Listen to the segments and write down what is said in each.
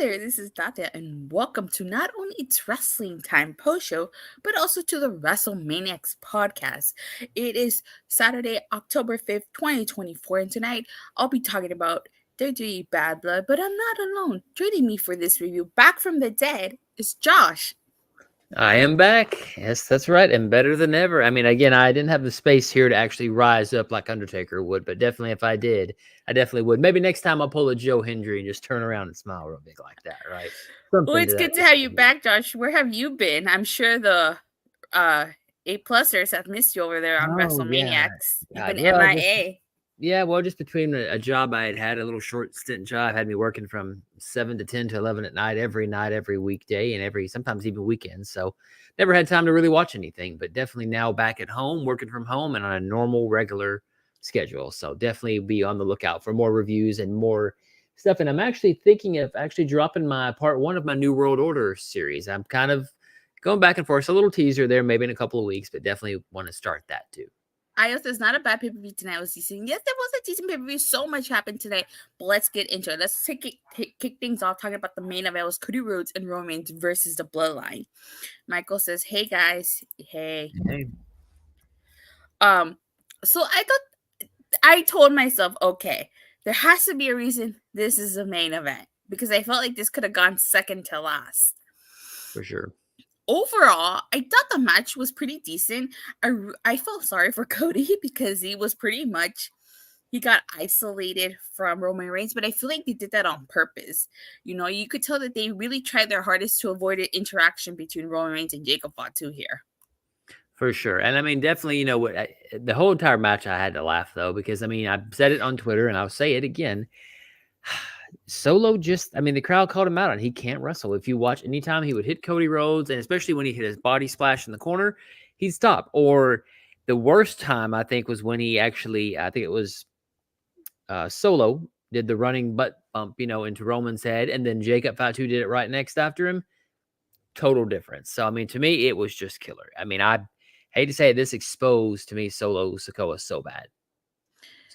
there, this is Data, and welcome to not only It's Wrestling Time post show, but also to the WrestleManiacs podcast. It is Saturday, October 5th, 2024, and tonight I'll be talking about WWE Bad Blood, but I'm not alone. Joining me for this review, back from the dead, is Josh. I am back. Yes, that's right. And better than ever. I mean, again, I didn't have the space here to actually rise up like Undertaker would, but definitely if I did, I definitely would. Maybe next time I'll pull a Joe Hendry and just turn around and smile real big like that, right? Well, Something it's to that good to have you effect. back, Josh. Where have you been? I'm sure the A-plusers have missed you over there on Oh, yeah. WrestleManiacs. You've God. been Well, MIA. just between a job I had, a little short stint job, had me working from 7 to 10 to 11 at night, every weekday, and sometimes even weekends. So never had time to really watch anything, but definitely now back at home, working from home and on a normal, regular schedule. So definitely be on the lookout for more reviews and more stuff. And I'm actually thinking of actually dropping my part one of my New World Order series. I'm kind of going back and forth. So a little teaser there, maybe in a couple of weeks, but definitely want to start that too. It's not a bad pay-per-view tonight. Was decent. Yes, there was a decent pay-per-view. So much happened today. But let's get into it. Let's kick things off talking about the main event. It was Cody Rhodes and Roman versus the Bloodline. Michael says, "Hey guys, hey." So I told myself, okay, there has to be a reason this is a main event because I felt like this could have gone second to last. For sure. Overall, I thought the match was pretty decent. I felt sorry for Cody because he got isolated from Roman Reigns, but I feel like they did that on purpose. You know, you could tell that they really tried their hardest to avoid an interaction between Roman Reigns and Jacob Fatu here. For sure. And I mean, definitely, the whole entire match, I had to laugh, though, because I mean, I said it on Twitter and I'll say it again. Solo the crowd called him out on he can't wrestle. If you watch anytime he would hit Cody Rhodes, and especially when he hit his body splash in the corner, he'd stop. Or the worst time, I think, was when he actually, I think it was Solo did the running butt bump, into Roman's head, and then Jacob Fatu did it right next after him. Total difference. So, I mean, to me, it was just killer. I mean, I hate to say it, this exposed to me Solo Sikoa so bad.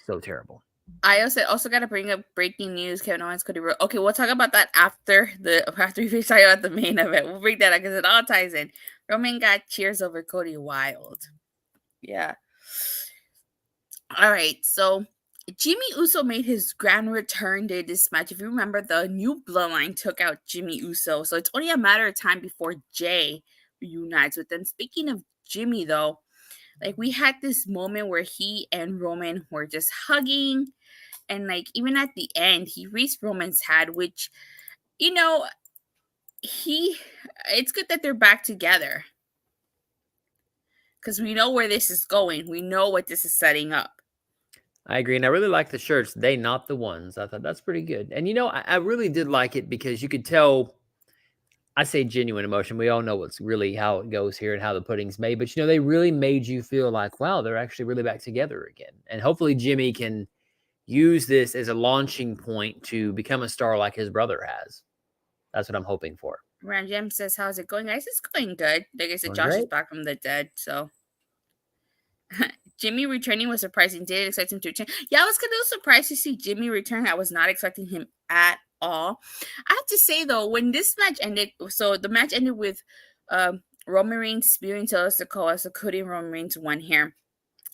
So terrible. I also got to bring up breaking news. Kevin Owens, Cody Rhodes. Okay, we'll talk about that after we finish talking about the main event. We'll bring that up because it all ties in. Roman got cheers over Cody Wild. Yeah. All right, so Jimmy Uso made his grand return to this match. If you remember, the new Bloodline took out Jimmy Uso, so it's only a matter of time before Jay reunites with them. Speaking of Jimmy, though, like we had this moment where he and Roman were just hugging, and like even at the end, he reached Roman's hand, which, it's good that they're back together because we know where this is going. We know what this is setting up. I agree. And I really like the shirts. They not the ones. I thought that's pretty good. And I really did like it because you could tell, I say genuine emotion. We all know what's really how it goes here and how the pudding's made. But they really made you feel like, wow, they're actually really back together again. And hopefully Jimmy can use this as a launching point to become a star like his brother has. That's what I'm hoping for. Ram Jam says, "How's it going, guys? It's going good. Like I said, Going Josh great. is back from the dead, so." Jimmy returning was surprising. Didn't expect him to return. Yeah, I was kind of surprised to see Jimmy return. I was not expecting him at all. I have to say, though, when this match ended, so the match ended with Roman Reigns spearing Solo Sikoa, so Cody and Roman Reigns won here.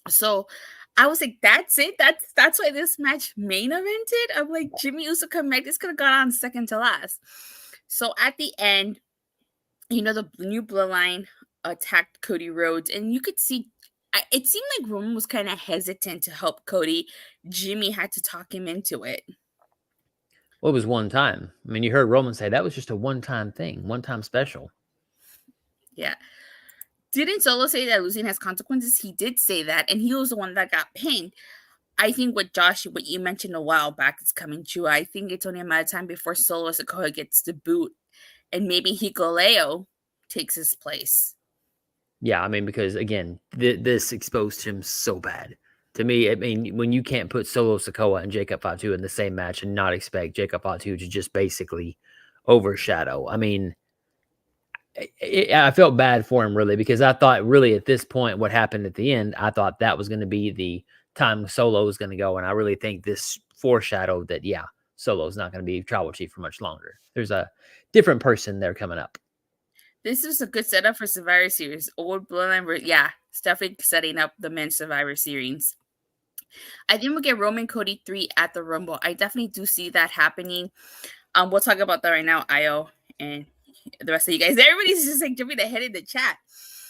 So I was like, that's it? That's why this match main evented? I'm like, Jimmy Uso come back. This could have gone on second to last. So at the end, the new Bloodline attacked Cody Rhodes, and you could see it seemed like Roman was kind of hesitant to help Cody. Jimmy had to talk him into it. Well, it was one time. I mean, you heard Roman say that was just a one-time thing, one-time special. Yeah. Didn't Solo say that losing has consequences? He did say that, and he was the one that got pinned. I think what you mentioned a while back is coming true. I think it's only a matter of time before Solo Sikoa gets the boot, and maybe Hikuleo takes his place. Yeah, I mean, because again, this exposed him so bad. To me, I mean, when you can't put Solo Sikoa and Jacob Fatu in the same match and not expect Jacob Fatu to just basically overshadow. I mean, I felt bad for him, really, because I thought really at this point, what happened at the end, I thought that was going to be the time Solo was going to go. And I really think this foreshadowed that, yeah, Solo's not going to be tribal chief for much longer. There's a different person there coming up. This was a good setup for Survivor Series. Old Bloodline, yeah, it's definitely setting up the men's Survivor Series. I think we'll get Roman Cody 3 at the Rumble. I definitely do see that happening. We'll talk about that right now, Io and the rest of you guys. Everybody's just like jumping ahead in the chat.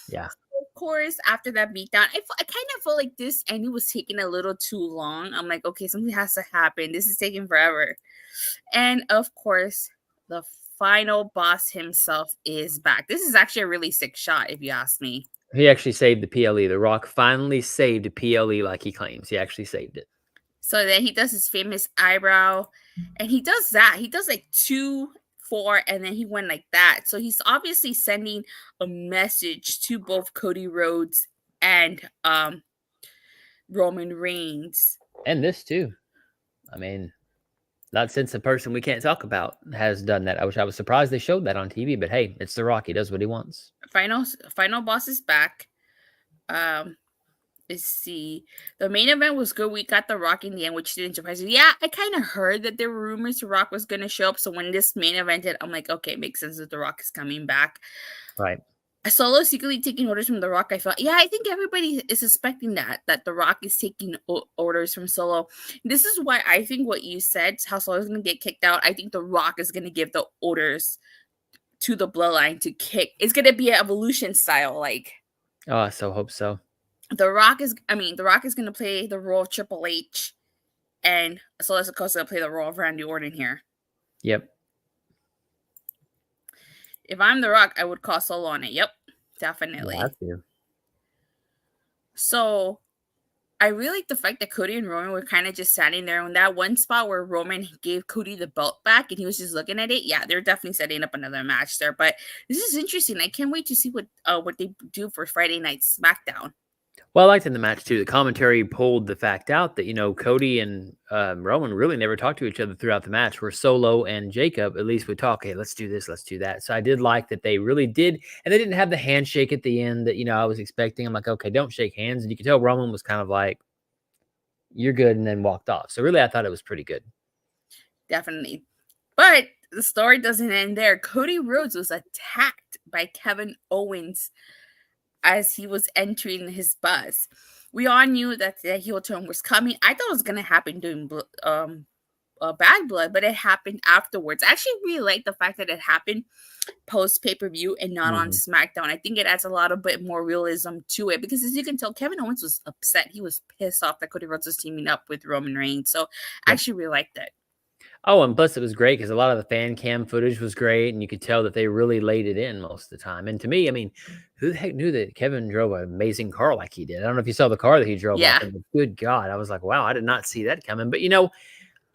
Yeah. Of course, after that beatdown, I kind of felt like this ending was taking a little too long. I'm like, okay, something has to happen. This is taking forever. And of course, the final boss himself is back. This is actually a really sick shot, if you ask me. He actually saved the PLE. The Rock finally saved the PLE like he claims. He actually saved it. So then he does his famous eyebrow, and he does that. He does like 2, 4, and then he went like that. So he's obviously sending a message to both Cody Rhodes and Roman Reigns. And this too. I mean, not since a person we can't talk about has done that. I was surprised they showed that on TV, but hey, it's The Rock. He does what he wants. Final boss is back. Let's see. The main event was good. We got The Rock in the end, which didn't surprise me. Yeah, I kind of heard that there were rumors The Rock was going to show up. So when this main event hit, I'm like, okay, it makes sense that The Rock is coming back. Right. Solo secretly taking orders from The Rock. I thought, yeah, I think everybody is suspecting that The Rock is taking orders from Solo. This is why I think what you said, how Solo is going to get kicked out. I think The Rock is going to give the orders to the Bloodline to kick. It's going to be an evolution style, like. Oh, I so hope so. The Rock is going to play the role of Triple H, and Solo Sikoa is going to play the role of Randy Orton here. Yep. If I'm The Rock, I would call Solo on it. Yep, definitely. Yeah, so, I really like the fact that Cody and Roman were kind of just standing there on that one spot where Roman gave Cody the belt back and he was just looking at it. Yeah, they're definitely setting up another match there. But this is interesting. I can't wait to see what they do for Friday Night SmackDown. Well, I liked in the match, too. The commentary pulled the fact out that, Cody and Roman really never talked to each other throughout the match, where Solo and Jacob at least would talk, hey, let's do this, let's do that. So I did like that they really did. And they didn't have the handshake at the end that, I was expecting. I'm like, okay, don't shake hands. And you could tell Roman was kind of like, you're good, and then walked off. So really, I thought it was pretty good. Definitely. But the story doesn't end there. Cody Rhodes was attacked by Kevin Owens as he was entering his bus. We all knew that the heel turn was coming. I thought it was going to happen during Bad Blood, but it happened afterwards. I actually really like the fact that it happened post pay-per-view and not on SmackDown. I think it adds a lot of bit more realism to it because, as you can tell, Kevin Owens was upset. He was pissed off that Cody Rhodes was teaming up with Roman Reigns. So I actually really liked it. Oh, and plus it was great because a lot of the fan cam footage was great, and you could tell that they really laid it in most of the time. And to me, I mean, who the heck knew that Kevin drove an amazing car like he did? I don't know if you saw the car that he drove. Yeah. Off, but good God, I was like, wow, I did not see that coming. But,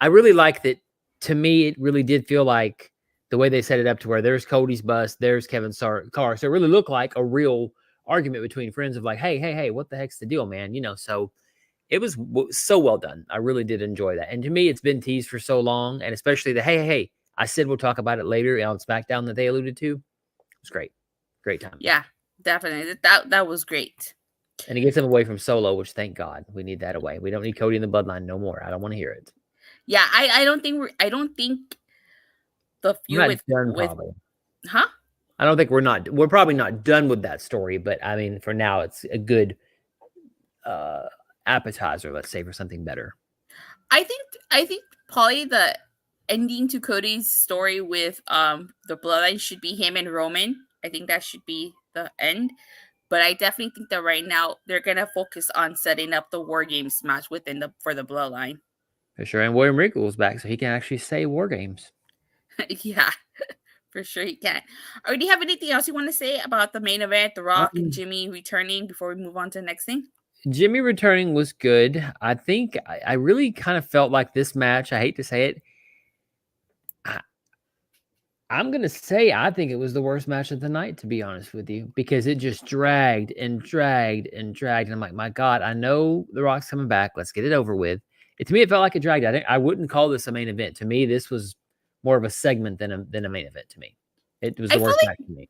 I really like that. To me, it really did feel like the way they set it up to where there's Cody's bus, there's Kevin's car. So it really looked like a real argument between friends of like, hey, what the heck's the deal, man? So it was so well done. I really did enjoy that. And to me, it's been teased for so long. And especially the, hey, I said we'll talk about it later on SmackDown that they alluded to. It was great. Great time. Yeah, definitely. That was great. And it gets them away from Solo, which thank God. We need that away. We don't need Cody in the Bloodline no more. I don't want to hear it. Yeah, I don't think the feud with probably. Huh? I don't think we're probably not done with that story, but I mean, for now, it's a good appetizer, let's say, for something better. I think probably the ending to Cody's story with the Bloodline should be him and Roman. I think that should be the end. But I definitely think that right now they're gonna focus on setting up the War Games match for the Bloodline. For sure. And William Regal is back, so he can actually say War Games. Yeah, for sure he can. Or do you have anything else you want to say about the main event, The Rock and Jimmy returning before we move on to the next thing? Jimmy returning was good. I think I really kind of felt like this match, I hate to say it, I'm going to say I think it was the worst match of the night, to be honest with you, because it just dragged and dragged and dragged. And I'm like, my God, I know The Rock's coming back. Let's get it over with. To me, it felt like it dragged. I wouldn't call this a main event. To me, this was more of a segment than a main event to me. It was the worst match to me.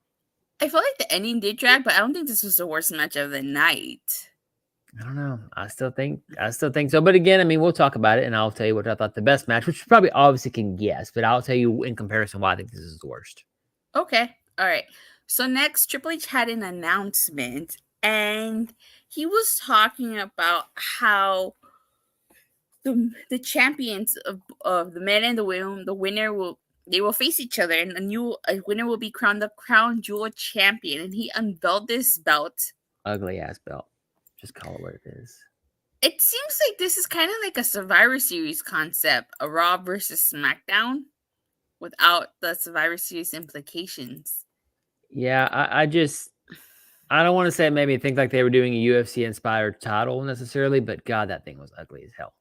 I feel like the ending did drag, but I don't think this was the worst match of the night. I don't know. I still think so. But again, I mean, we'll talk about it, and I'll tell you what I thought the best match, which you probably obviously can guess, but I'll tell you in comparison why I think this is the worst. Okay. All right. So next, Triple H had an announcement, and he was talking about how the champions of the men and the women, the winner will they will face each other, and a winner will be crowned the crown jewel champion. And he unveiled this belt. Ugly ass belt. Just call it what it is. It seems like this is kind of like a Survivor Series concept, a Raw versus SmackDown, without the Survivor Series implications. Yeah, I don't want to say it made me think like they were doing a UFC inspired title necessarily, but God, that thing was ugly as hell.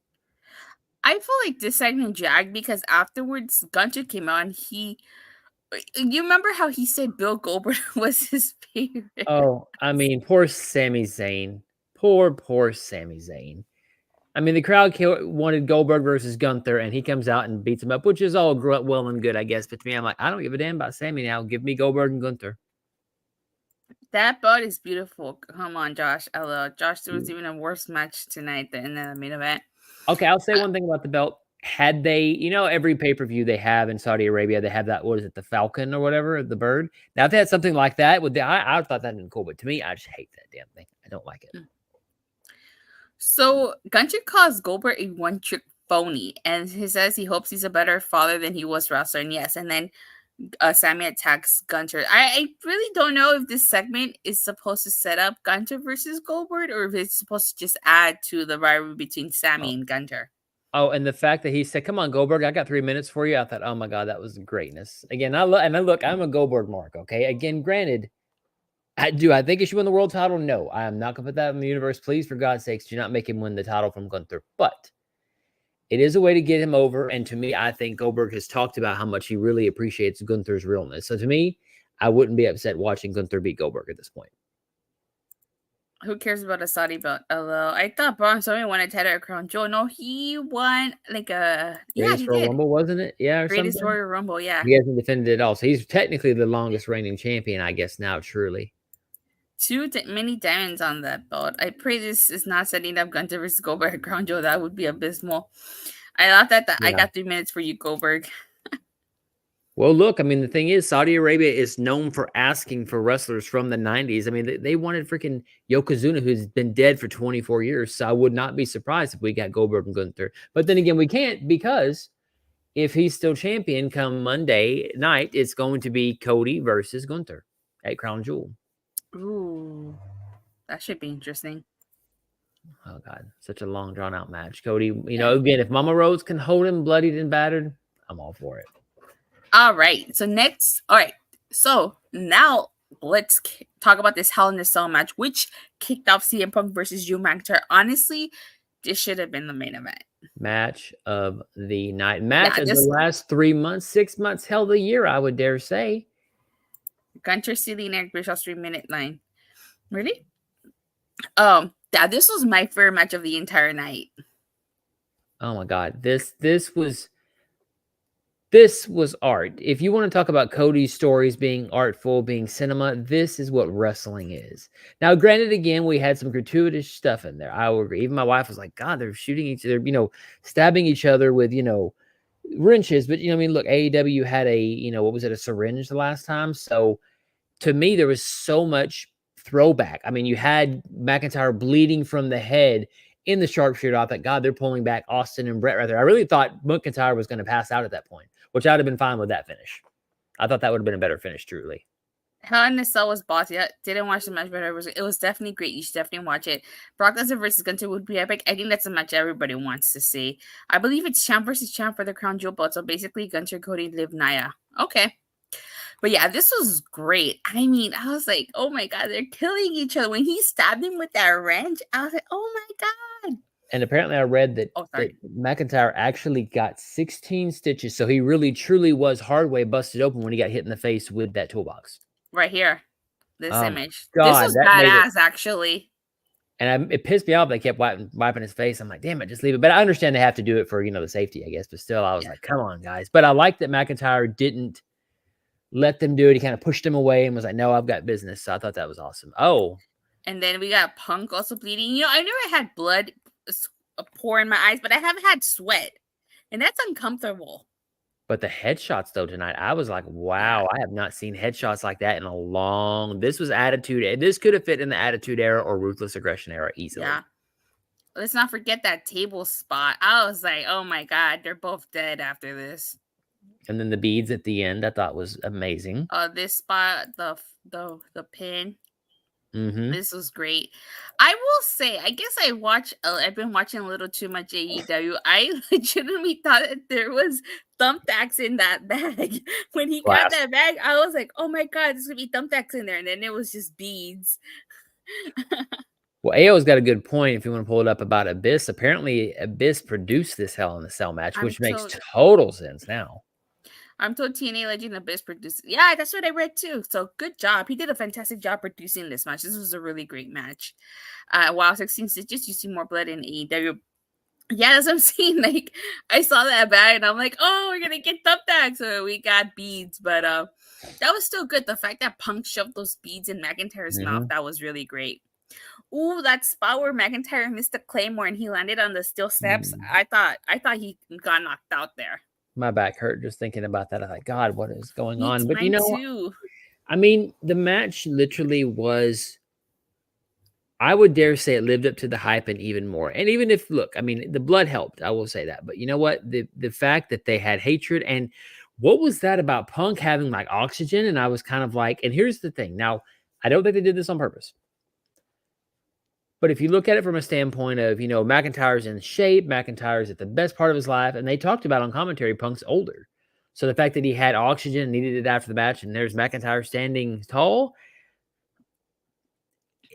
I feel like this segment dragged because afterwards Gunter came out and you remember how he said Bill Goldberg was his favorite? Oh, I mean, poor Sami Zayn. Poor Sami Zayn. I mean, the crowd wanted Goldberg versus Gunther, and he comes out and beats him up, which is all well and good, I guess. But to me, I'm like, I don't give a damn about Sami now. Give me Goldberg and Gunther. That belt is beautiful. Come on, Josh. I love Josh. There was even a worse match tonight than the main event. Okay, I'll say one thing about the belt. Had they, every pay-per-view they have in Saudi Arabia, they have that, what is it, the Falcon or whatever, the bird. Now, if they had something like that, I thought that'd been cool. But to me, I just hate that damn thing. I don't like it. So Gunter calls Goldberg a one-trick phony, and he says he hopes he's a better father than he was wrestler. And yes, and then Sami attacks Gunter. I really don't know if this segment is supposed to set up Gunter versus Goldberg, or if it's supposed to just add to the rivalry between Sami and Gunter. Oh, and the fact that he said, "Come on, Goldberg, I got 3 minutes for you." I thought, "Oh my God, that was greatness." Again, look, I'm a Goldberg mark. Okay, again, granted, I think he should win the world title. No, I am not gonna put that in the universe. Please, for God's sakes, do not make him win the title from Gunther. But it is a way to get him over. And to me, I think Goldberg has talked about how much he really appreciates Gunther's realness. So to me, I wouldn't be upset watching Gunther beat Goldberg at this point. Who cares about a Saudi belt? Although I thought Braun Strowman won a title at Crown Jewel. No, he won like Greatest he Royal did. Rumble, wasn't it? Yeah, or Greatest something. Royal Rumble, yeah. He hasn't defended it all. So he's technically the longest reigning champion, I guess, now, truly. Many diamonds on that belt. I pray this is not setting up Gunter versus Goldberg at Crown Jewel. That would be abysmal. I thought that I got 3 minutes for you, Goldberg. Well, look, I mean, the thing is, Saudi Arabia is known for asking for wrestlers from the 90s. I mean, they wanted freaking Yokozuna, who's been dead for 24 years. So I would not be surprised if we got Goldberg and Gunther. But then again, we can't, because if he's still champion come Monday night, it's going to be Cody versus Gunther at Crown Jewel. Ooh, that should be interesting. Oh, God, such a long, drawn-out match. Cody, again, if Mama Rhodes can hold him bloodied and battered, I'm all for it. All right. So now let's talk about this Hell in a Cell match, which kicked off CM Punk versus Drew McIntyre. Honestly, this should have been the main event. Match of the night. Match of the last 3 months, 6 months, hell, the year, I would dare say. Gunter stealing Eric Bischoff's 3-minute line. Really? Yeah, this was my favorite match of the entire night. Oh my God. This was art. If you want to talk about Cody's stories being artful, being cinema, this is what wrestling is. Now, granted, again, we had some gratuitous stuff in there. I will agree. Even my wife was like, God, they're shooting each other, stabbing each other with, wrenches. But, I mean, look, AEW had a syringe the last time. So to me, there was so much throwback. I mean, you had McIntyre bleeding from the head in the sharpshooter. I thought, God, they're pulling back Austin and Brett right there. I really thought McIntyre was going to pass out at that point, which I'd have been fine with that finish. I thought that would have been a better finish, truly. Hell in a Cell was bossy. I didn't watch the match, but it was definitely great. You should definitely watch it. Brock Lesnar versus Gunter would be epic. I think that's a match everybody wants to see. I believe it's champ versus champ for the Crown Jewel belt. So basically, Gunter, Cody, Liv, Nia. Okay. But yeah, this was great. I mean, I was like, oh my God, they're killing each other. When he stabbed him with that wrench, I was like, oh my God. And apparently I read that, that McIntyre actually got 16 stitches. So he really, truly was hard way busted open when he got hit in the face with that toolbox. Right here. This image. God, this was badass, actually. And it pissed me off. They kept wiping his face. I'm like, damn it, just leave it. But I understand they have to do it for, the safety, I guess. But still, I was like, come on, guys. But I like that McIntyre didn't let them do it. He kind of pushed him away and was like, no, I've got business. So I thought that was awesome. Oh, And then we got Punk also bleeding. You know, I never had blood pour in my eyes, but I have had sweat, and that's uncomfortable. But the headshots though tonight, I was like, Yeah. wow, I have not seen headshots like that in a long. This was attitude. This could have fit in the attitude era or ruthless aggression era easily. Yeah. Let's not forget that table spot. I was like, oh my God, they're both dead after this. And then the beads at the end, I thought was amazing. This spot, the pin. Mm-hmm. This was great. I will say, I guess I've been watching a little too much AEW. I legitimately thought that there was thumbtacks in that bag. When he got Glass. that bag, I was like, oh my God, there's gonna be thumbtacks in there. And then it was just beads. Well, AO's got a good point if you want to pull it up about Abyss. Apparently, Abyss produced this Hell in a Cell match, I'm which makes told total sense now. I'm told TNA Legend Abyss produced. Yeah, that's what I read too. So good job. He did a fantastic job producing this match. This was a really great match. Wow, 16 stitches. You see more blood in AEW. Yeah, that's what I'm saying. Like, I saw that bag and I'm like, oh, we're gonna get thumbtacks. So we got beads, but that was still good. The fact that Punk shoved those beads in McIntyre's mouth, Mm-hmm. that was really great. Ooh, that spot where McIntyre missed the claymore and he landed on the steel steps. I thought he got knocked out there. My back hurt just thinking about that. I thought, God, what is going Me, on? But mine too. I mean, the match literally was. I would dare say it lived up to the hype and even more. And even if, look, I mean, the blood helped. I will say that. But you know what? The fact that they had hatred and what was that about Punk having like oxygen? And I was kind of like, and here's the thing. Now, I don't think they did this on purpose. But if you look at it from a standpoint of, McIntyre's in shape, McIntyre's at the best part of his life, and they talked about on commentary, Punk's older. So the fact that he had oxygen, needed it after the match, and there's McIntyre standing tall,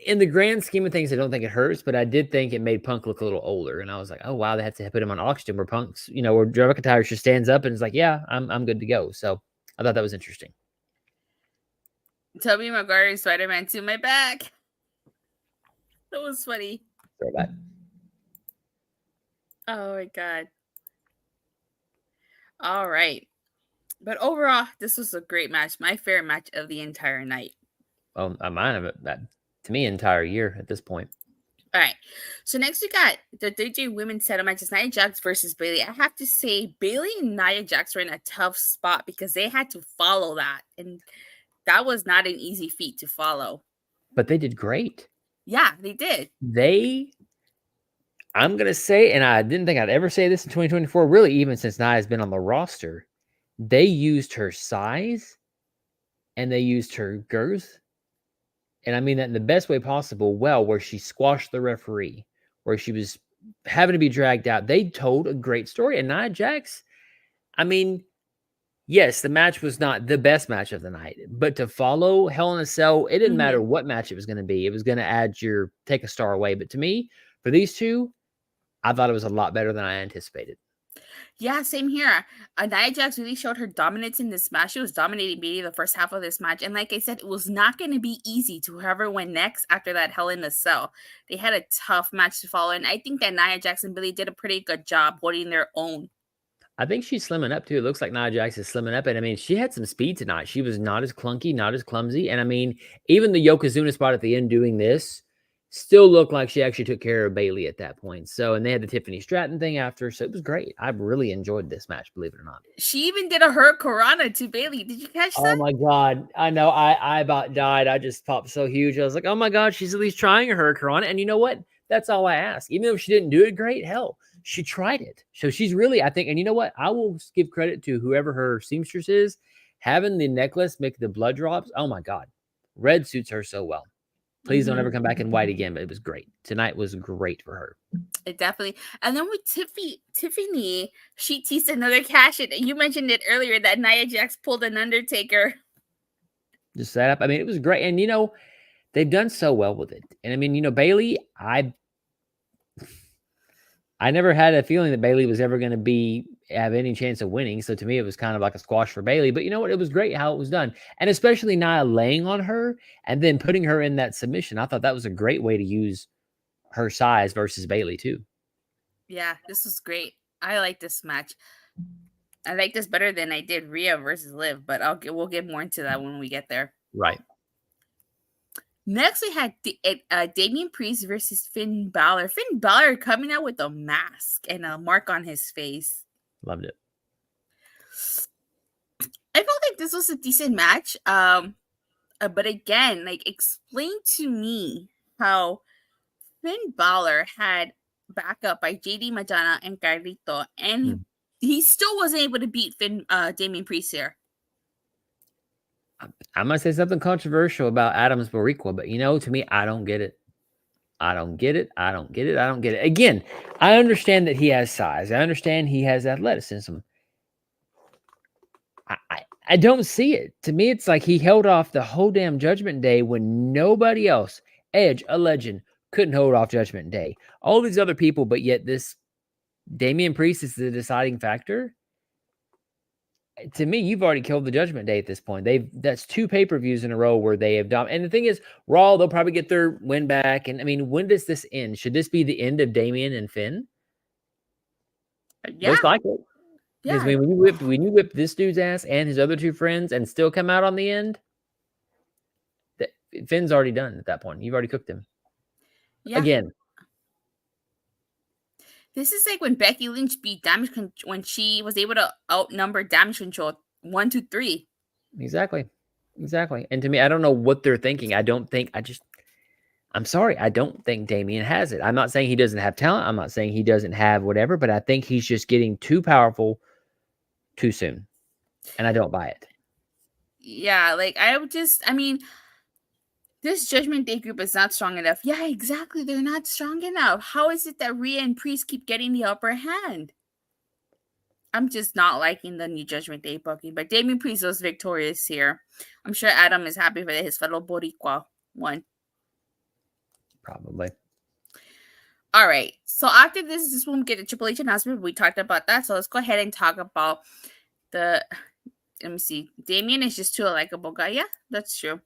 in the grand scheme of things, I don't think it hurts, but I did think it made Punk look a little older. And I was like, oh, wow, they have to put him on oxygen where Punk's, where Drew McIntyre just stands up and is like, yeah, I'm good to go. So I thought that was interesting. Tobey Maguire Spider-Man to my back. That was funny. Throwback. Oh my God. All right. But overall, this was a great match. My favorite match of the entire night. Well, mine of it, that to me, entire year at this point. All right. So next we got the DJ women's title matches, Nia Jax versus Bayley. I have to say, Bayley and Nia Jax were in a tough spot because they had to follow that. And that was not an easy feat to follow. But they did great. Yeah, they did. I'm going to say, and I didn't think I'd ever say this in 2024, really, even since Nia's been on the roster, they used her size and they used her girth. And I mean that in the best way possible, where she squashed the referee, where she was having to be dragged out. They told a great story. And Nia Jax, I mean, yes, the match was not the best match of the night, but to follow Hell in a Cell, it didn't matter what match it was going to be. It was going to take a star away. But to me, for these two, I thought it was a lot better than I anticipated. Yeah, same here. Nia Jax really showed her dominance in this match. She was dominating Bayley the first half of this match. And like I said, it was not going to be easy to whoever went next after that Hell in a Cell. They had a tough match to follow. And I think that Nia Jax and Bayley did a pretty good job holding their own. I think she's slimming up too. It looks like Nia Jax is slimming up. And I mean, she had some speed tonight. She was not as clunky, not as clumsy. And I mean, even the Yokozuna spot at the end doing this still looked like she actually took care of Bayley at that point. So, and they had the Tiffany Stratton thing after. So it was great. I really enjoyed this match, believe it or not. She even did a Hurricanrana to Bayley. Did you catch that? Oh my God. I know. I about died. I just popped so huge. I was like, oh my God, she's at least trying a Hurricanrana. And you know what? That's all I ask. Even though she didn't do it great, hell, she tried it. So she's really, I think, and you know what? I will give credit to whoever her seamstress is. Having the necklace make the blood drops. Oh my God. Red suits her so well. Please don't ever come back in white again, but it was great. Tonight was great for her. It definitely. And then with Tiffany, she teased another cash in. You mentioned it earlier that Nia Jax pulled an Undertaker. Just set up. I mean, it was great. And, they've done so well with it. And I mean, Bayley, I never had a feeling that Bayley was ever going to have any chance of winning. So to me, it was kind of like a squash for Bayley. But you know what? It was great how it was done. And especially Nia laying on her and then putting her in that submission. I thought that was a great way to use her size versus Bayley too. Yeah, this was great. I like this match. I like this better than I did Rhea versus Liv, but we'll get more into that when we get there. Right. Next, we had Damian Priest versus Finn Balor. Finn Balor coming out with a mask and a mark on his face. Loved it. I felt like this was a decent match. But again, like, explain to me how Finn Balor had backup by JD Madonna and Carlito, and he still wasn't able to beat Damian Priest here. I'm gonna say something controversial about Adams Boricua, but to me, I don't get it. I don't get it. I don't get it. I don't get it. Again, I understand that he has size. I understand he has athleticism. I don't see it. To me, it's like he held off the whole damn Judgment Day when nobody else, Edge, a legend, couldn't hold off Judgment Day. All these other people, but yet this Damian Priest is the deciding factor. To me, you've already killed the Judgment Day at this point. That's 2 pay-per-views in a row where they have done. And the thing is, Raw, they'll probably get their win back. And I mean, when does this end? Should this be the end of Damian and Finn? Yeah. Most likely. Yeah. Because when you whip this dude's ass and his other 2 friends and still come out on the end, Finn's already done at that point. You've already cooked him. Yeah. Again. This is like when Becky Lynch beat Damage Control, when she was able to outnumber Damage Control 1, 2, 3. Exactly. And to me, I don't know what they're thinking. I'm sorry. I don't think Damian has it. I'm not saying he doesn't have talent. I'm not saying he doesn't have whatever, but I think he's just getting too powerful too soon. And I don't buy it. Yeah, like this Judgment Day group is not strong enough. Yeah, exactly. They're not strong enough. How is it that Rhea and Priest keep getting the upper hand? I'm just not liking the new Judgment Day booking. But Damian Priest was victorious here. I'm sure Adam is happy for his fellow Boricua won. Probably. All right. So after this when we get a Triple H announcement. We talked about that. So let's go ahead and talk about let me see. Damian is just too a likable guy. Yeah, that's true.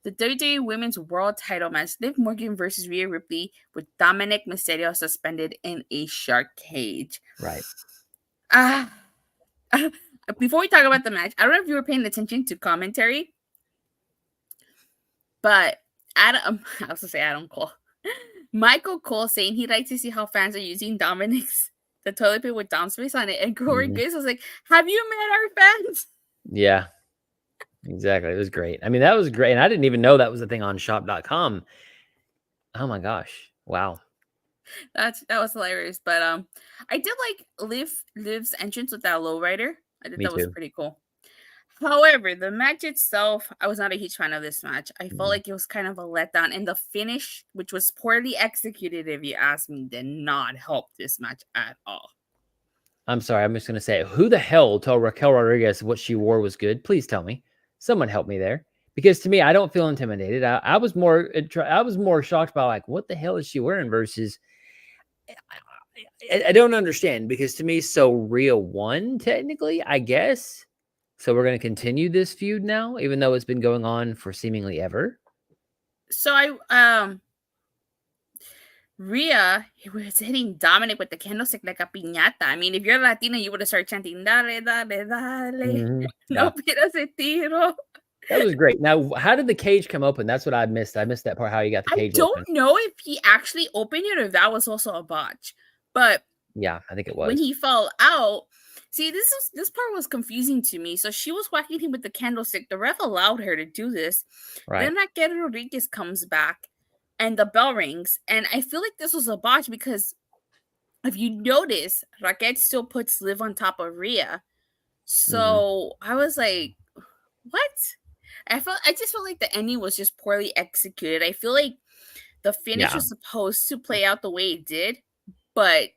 The WWE Women's World Title match, Liv Morgan versus Rhea Ripley, with Dominic Mysterio suspended in a shark cage. Right. Before we talk about the match, I don't know if you were paying attention to commentary, but Adam Cole. Michael Cole saying he'd like to see how fans are using the toilet paper with Dom's face on it. And Corey Grace was like, have you met our fans? Yeah. Exactly. It was great. I mean, that was great. And I didn't even know that was a thing on shop.com. Oh my gosh. Wow. That was hilarious. But I did like Liv's entrance with that lowrider. I thought that was pretty cool. However, the match itself, I was not a huge fan of this match. I felt like it was kind of a letdown. And the finish, which was poorly executed, if you ask me, did not help this match at all. I'm sorry. I'm just going to say, who the hell told Raquel Rodriguez what she wore was good? Please tell me. Someone help me there. Because to me, I don't feel intimidated. I was more shocked by like, what the hell is she wearing versus... I don't understand, because to me, so Rhea won technically, I guess. So we're going to continue this feud now, even though it's been going on for seemingly ever. So Rhea was hitting Dominic with the candlestick like a piñata. I mean, if you're Latina, you would have started chanting, dale, dale, dale. No pidas de tiro. That was great. Now, how did the cage come open? That's what I missed. I missed that part, how he got the cage open. I don't know if he actually opened it or if that was also a botch. But yeah, I think it was. When he fell out, see, this part was confusing to me. So she was whacking him with the candlestick. The ref allowed her to do this. Right. Then Raquel Rodriguez comes back and the bell rings. And I feel like this was a botch because if you notice, Raquel still puts Liv on top of Rhea. So I was like, what? I just felt like the ending was just poorly executed. I feel like the finish was supposed to play out the way it did, but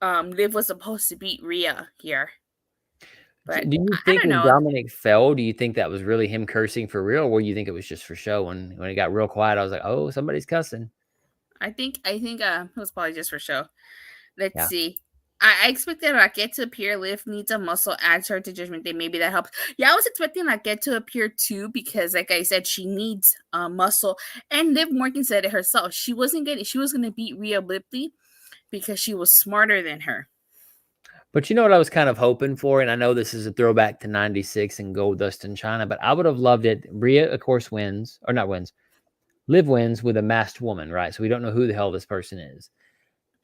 Liv was supposed to beat Rhea here. But do you think when Dominic fell, do you think that was really him cursing for real, or you think it was just for show? When it got real quiet, I was like, oh, somebody's cussing. I think it was probably just for show. Let's see. I expected Raquel to appear. Liv needs a muscle, adds her to Judgment Day. Maybe that helps. Yeah, I was expecting Raquel to appear too, because like I said, she needs muscle. And Liv Morgan said it herself. She was gonna beat Rhea Ripley because she was smarter than her. But you know what I was kind of hoping for, and I know this is a throwback to 96 and Gold Dust in China, but I would have loved it. Rhea, of course, wins. Or not wins. Liv wins with a masked woman, right? So we don't know who the hell this person is.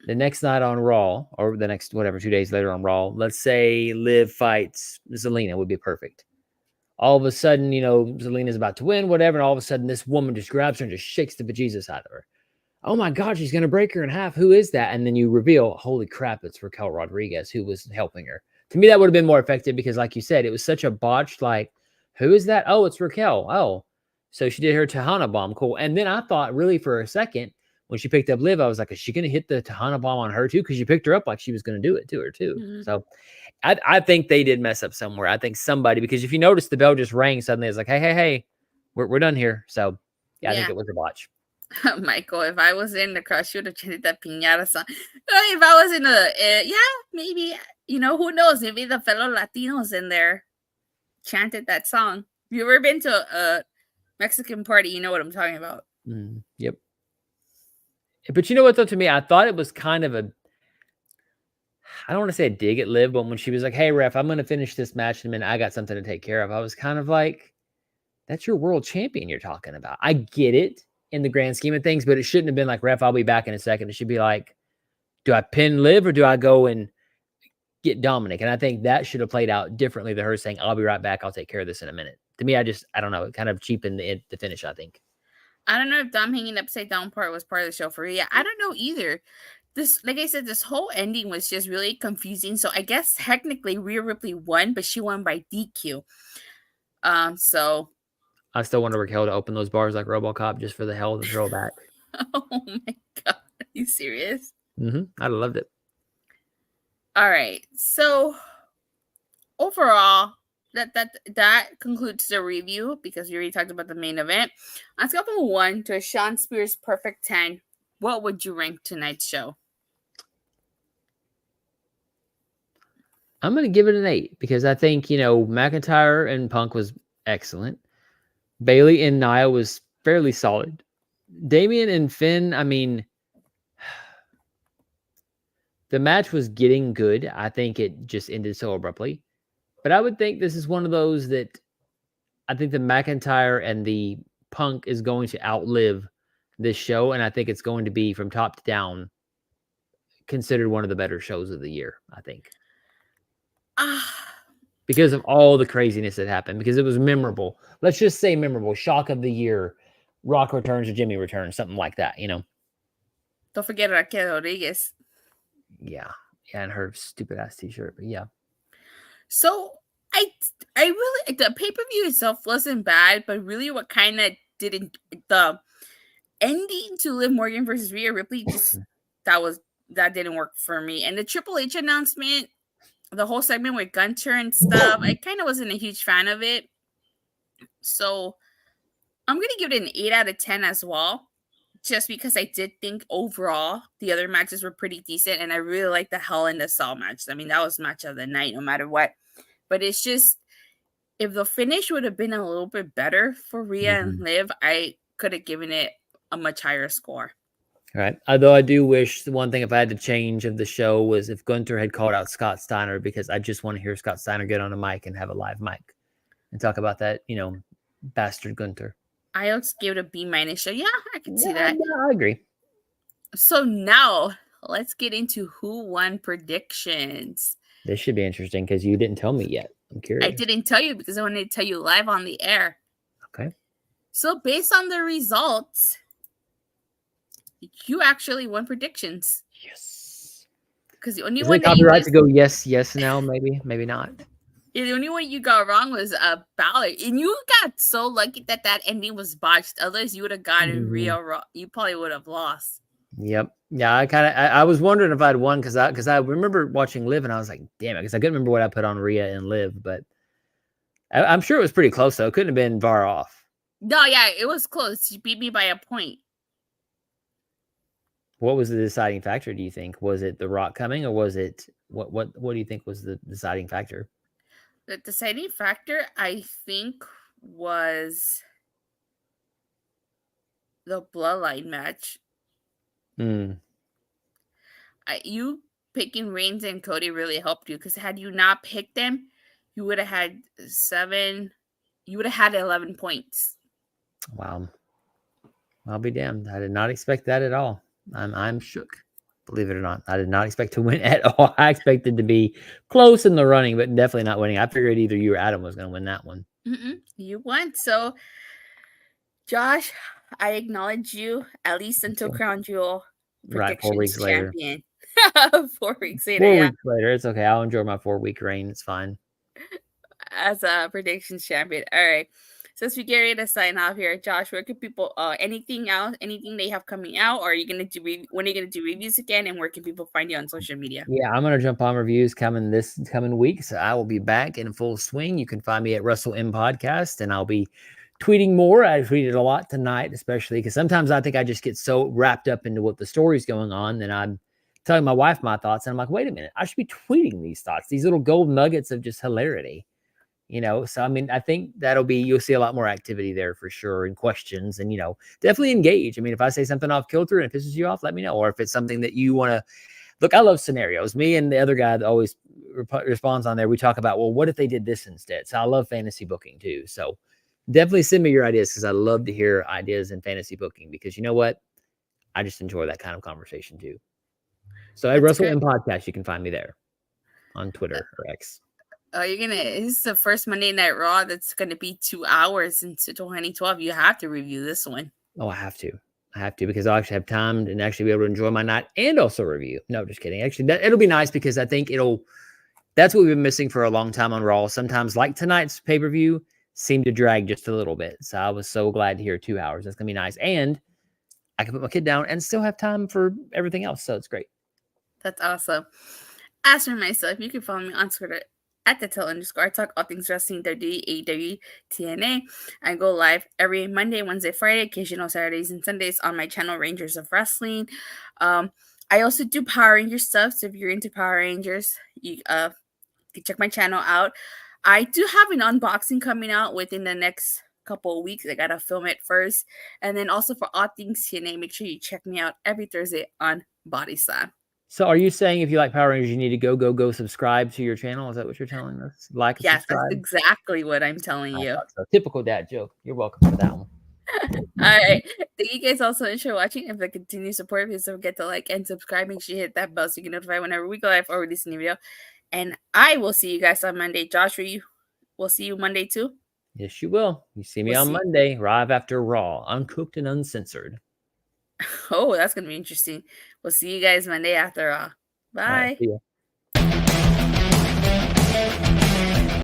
The next night on Raw, or the next, whatever, 2 days later on Raw, let's say Liv fights Zelina, would be perfect. All of a sudden, Zelina's about to win, whatever, and all of a sudden this woman just grabs her and just shakes the bejesus out of her. Oh my God, she's going to break her in half. Who is that? And then you reveal, holy crap, it's Raquel Rodriguez who was helping her. To me, that would have been more effective because, like you said, it was such a botched, like, who is that? Oh, it's Raquel. Oh, so she did her Tejana bomb. Cool. And then I thought, really, for a second, when she picked up Liv, I was like, is she going to hit the Tejana bomb on her too? Because you picked her up like she was going to do it to her too. Mhm. So I think they did mess up somewhere. I think somebody, because if you notice, the bell just rang suddenly. It's like, hey, we're done here. So yeah, I think it was a botch. Michael, if I was in the crowd, she would have chanted that piñata song. If I was in maybe, who knows? Maybe the fellow Latinos in there chanted that song. If you ever been to a Mexican party, you know what I'm talking about. Yep. But you know what, though, to me, I thought it was kind of I don't want to say a dig at Liv, but when she was like, hey, ref, I'm going to finish this match in a minute, I got something to take care of, I was kind of like, that's your world champion you're talking about. I get it in the grand scheme of things, but it shouldn't have been like, ref, I'll be back in a second. It should be like, do I pin Liv or do I go and get Dominic? And I think that should have played out differently than her saying, I'll be right back, I'll take care of this in a minute. To me, I don't know, it kind of cheapened the finish, I think. I don't know if Dom hanging upside down part was part of the show for Rhea. I don't know either. This, like I said, this whole ending was just really confusing. So I guess technically Rhea Ripley won, but she won by DQ. So I still want Raquel to open those bars like RoboCop just for the hell of the throwback. oh my God, are you serious? I loved it. All right. So overall, that concludes the review because we already talked about the main event. On a scale from 1 to a Sean Spears perfect 10, what would you rank tonight's show? I'm going to give it an 8 because I think, McIntyre and Punk was excellent. Bayley and Nia was fairly solid. Damian and Finn, I mean, the match was getting good. I think it just ended so abruptly. But I would think this is one of those that I think the McIntyre and the Punk is going to outlive this show. And I think it's going to be, from top to down, considered one of the better shows of the year, I think. Because of all the craziness that happened, because it was memorable. Let's just say memorable. Shock of the year. Rock returns or Jimmy returns, something like that, Don't forget Raquel Rodriguez. Yeah, and her stupid ass t-shirt, but yeah. So I really, the pay-per-view itself wasn't bad, but really what kind of didn't, the ending to Liv Morgan versus Rhea Ripley, just that didn't work for me. And the Triple H announcement, the whole segment with Gunter and stuff, I kind of wasn't a huge fan of it. So I'm going to give it an 8 out of 10 as well. Just because I did think overall the other matches were pretty decent. And I really liked the Hell in the Cell match. I mean, that was match of the night no matter what. But it's just, if the finish would have been a little bit better for Rhea and Liv, I could have given it a much higher score. Right. Although I do wish the one thing, if I had to change of the show, was if Gunter had called out Scott Steiner, because I just want to hear Scott Steiner get on a mic and have a live mic and talk about that, bastard Gunter. I also gave it a B-. So yeah, I can see that. Yeah, I agree. So now let's get into who won predictions. This should be interesting because you didn't tell me yet. I'm curious. I didn't tell you because I wanted to tell you live on the air. Okay. So based on the results, you actually won predictions. Yes. Because the only Is one it copyright to go yes now? Maybe not. Yeah, the only one you got wrong was Balor, and you got so lucky that ending was botched. Otherwise, you would have gotten Rhea wrong. You probably would have lost. Yep. Yeah, I was wondering if I'd won because I remember watching Liv and I was like, damn it, because I couldn't remember what I put on Rhea and Liv, but I'm sure it was pretty close though. It couldn't have been far off. No, yeah, it was close. You beat me by a point. What was the deciding factor, do you think? Was it The Rock coming, or was it what do you think was the deciding factor? The deciding factor, I think, was the Bloodline match. You picking Reigns and Cody really helped you, because had you not picked them, you would have had 7. You would have had 11 points. Wow. I'll be damned. I did not expect that at all. I'm shook. Believe it or not, I did not expect to win at all. I expected to be close in the running, but definitely not winning. I figured either you or Adam was going to win that one. You won. So, Josh, I acknowledge you at least Thank until you. Crown Jewel Right, 4 predictions weeks later. champion. 4 weeks later, 4 yeah, weeks later, it's okay. I'll enjoy my 4-week reign. It's fine. as a predictions champion. All right. Since we get ready to sign off here, Josh, where can people anything else, anything they have coming out, or are you gonna do when are you gonna do reviews again, and where can people find you on social media? Yeah, I'm gonna jump on reviews coming this coming week, so I will be back in full swing. You can find me at Wrestle M Podcast, and I'll be tweeting more. I tweeted a lot tonight, especially because sometimes I think I just get so wrapped up into what the story's going on that I'm telling my wife my thoughts, and I'm like, wait a minute, I should be tweeting these thoughts, these little gold nuggets of just hilarity. So I mean, I think you'll see a lot more activity there for sure, and questions, and definitely engage. I mean, if I say something off kilter and it pisses you off, let me know. Or if it's something that you want to look, I love scenarios. Me and the other guy that always responds on there, we talk about, well, what if they did this instead? So I love fantasy booking too. So definitely send me your ideas, because I love to hear ideas in fantasy booking, because you know what? I just enjoy that kind of conversation too. So at That's Russell great. M Podcast, you can find me there on Twitter or X. Oh, you're gonna. This is the first Monday Night Raw that's gonna be 2 hours into 2012. You have to review this one. Oh, I have to. I have to, because I'll actually have time and actually be able to enjoy my night and also review. No, just kidding. Actually, it'll be nice, because I think that's what we've been missing for a long time on Raw. Sometimes, like tonight's pay-per-view, seemed to drag just a little bit. So I was so glad to hear 2 hours. That's going to be nice. And I can put my kid down and still have time for everything else. So it's great. That's awesome. As for myself, you can follow me on Twitter at the _. I talk all things wrestling, WWE, AEW, TNA. I go live every Monday, Wednesday, Friday, occasional Saturdays and Sundays on my channel, Rangers of Wrestling. I also do Power Rangers stuff, so if you're into Power Rangers, you can check my channel out. I do have an unboxing coming out within the next couple of weeks. I gotta film it first, and then also for all things TNA, make sure you check me out every Thursday on Body Slam. So are you saying if you like Power Rangers, you need to go subscribe to your channel? Is that what you're telling us? Like and Yes, that's subscribe? exactly what I'm telling I you. thought so. Typical dad joke. You're welcome for that one. All right. Thank you guys all so much for watching. If I continue support, please don't forget to like and subscribe. Make sure you hit that bell so you get notified whenever we go live or release a new video. And I will see you guys on Monday. Josh, we'll see you Monday too. Yes, you will. You see me We'll on see. Monday, live after Raw, uncooked and uncensored. Oh, that's gonna be interesting. We'll see you guys Monday after all. All right. Bye. See ya.